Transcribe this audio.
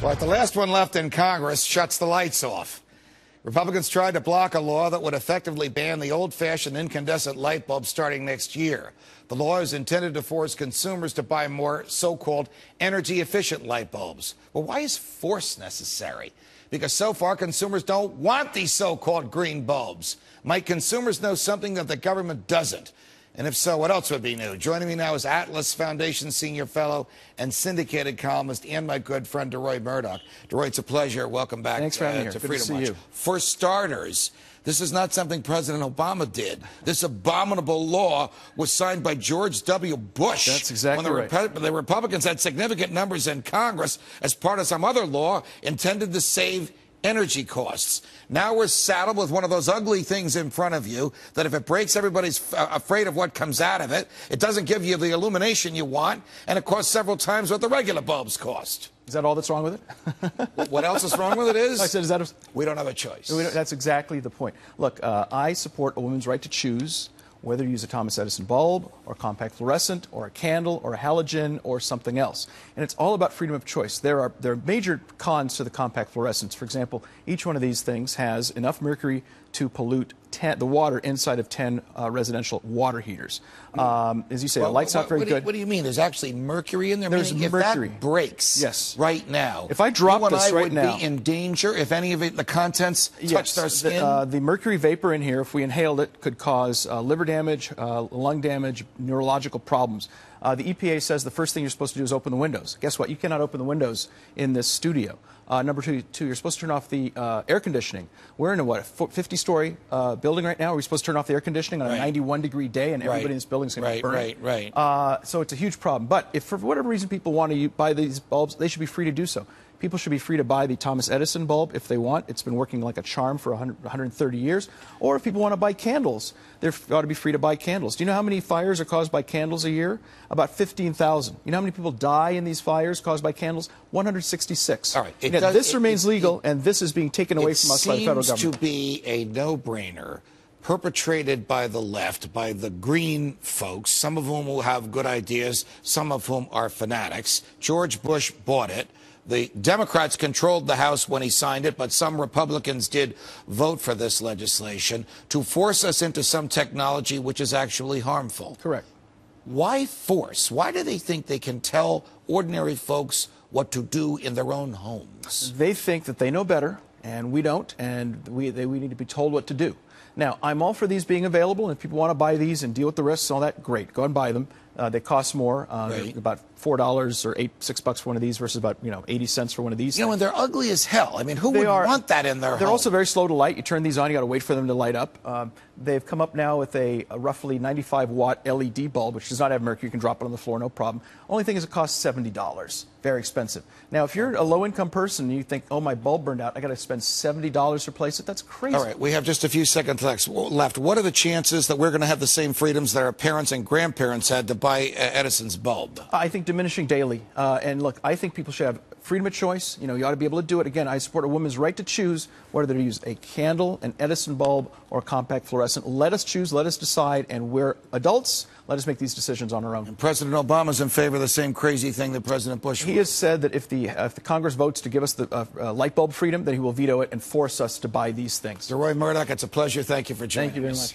Well, the last one left in Congress shuts the lights off. Republicans tried to block a law that would effectively ban the old-fashioned incandescent light bulb starting next year. The law is intended to force consumers to buy more so-called energy-efficient light bulbs. Well, why is force necessary? Because so far consumers don't want these so-called green bulbs. Might consumers know something that the government doesn't? And if so, what else would be new? Joining me now is Atlas Foundation Senior Fellow and syndicated columnist and my good friend Deroy Murdock. Deroy, it's a pleasure. Welcome back Thanks for having me here. to Good Freedom to see Watch. you. For starters, this is not something President Obama did. This abominable law was signed by George W. Bush. That's exactly when the Republicans had significant numbers in Congress as part of some other law intended to save energy costs. Now we're saddled with one of those ugly things in front of you that if it breaks, everybody's afraid of what comes out of it. It doesn't give you the illumination you want, and it costs several times what the regular bulbs cost. Is that all that's wrong with it? What else is wrong with it is, I said, we don't have a choice. That's exactly the point. Look, I support a woman's right to choose whether to use a Thomas Edison bulb or compact fluorescent or a candle or a halogen or something else. And it's all about freedom of choice. There are major cons to the compact fluorescents. For example, each one of these things has enough mercury to pollute the water inside of 10 residential water heaters. As you say, the light's not very good. What do you mean? There's actually mercury in there? There's mercury. If that breaks right now, if I drop this right now, would be in danger if any of the contents touched our skin? The mercury vapor in here, if we inhaled it, could cause liver damage, lung damage, neurological problems. The EPA says the first thing you're supposed to do is open the windows. Guess what? You cannot open the windows in this studio. Number two, you're supposed to turn off the air conditioning. We're in a, 50-story building right now. Are we supposed to turn off the air conditioning on a 91-degree day, and everybody in this building is going to burn? Right. So it's a huge problem. But if for whatever reason people want to buy these bulbs, they should be free to do so. People should be free to buy the Thomas Edison bulb if they want. It's been working like a charm for 130 years. Or if people want to buy candles, they ought to be free to buy candles. Do you know how many fires are caused by candles a year? About 15,000. You know how many people die in these fires caused by candles? 166. All right. This remains legal, and this is being taken away from us by the federal government. It seems to be a no-brainer perpetrated by the left, by the green folks, some of whom will have good ideas, some of whom are fanatics. George Bush bought it. The Democrats controlled the House when he signed it, but some Republicans did vote for this legislation to force us into some technology which is actually harmful. Correct. Why force? Why do they think they can tell ordinary folks what to do in their own homes? They think that they know better, and we don't, and we need to be told what to do. Now, I'm all for these being available, and if people want to buy these and deal with the risks and all that, great. Go and buy them. They cost more, about $4 or $6 for one of these versus about 80 cents for one of these. You know, and they're ugly as hell. I mean, who would want that in their home? They're also very slow to light. You turn these on, you got to wait for them to light up. They've come up now with a roughly 95-watt LED bulb, which does not have mercury. You can drop it on the floor, no problem. Only thing is it costs $70. Very expensive. Now, if you're a low-income person and you think, oh, my bulb burned out, I got to spend $70 to replace it, that's crazy. All right, we have just a few seconds left. What are the chances that we're going to have the same freedoms that our parents and grandparents had to buy Edison's bulb? I think diminishing daily. And look, I think people should have freedom of choice. You ought to be able to do it. Again, I support a woman's right to choose whether to use a candle, an Edison bulb, or a compact fluorescent. Let us choose, let us decide, and we're adults. Let us make these decisions on our own. And President Obama's in favor of the same crazy thing that President Bush was. He has said that if the Congress votes to give us the light bulb freedom, then he will veto it and force us to buy these things. Deroy Murdock, it's a pleasure. Thank you for joining us. Thank you very much.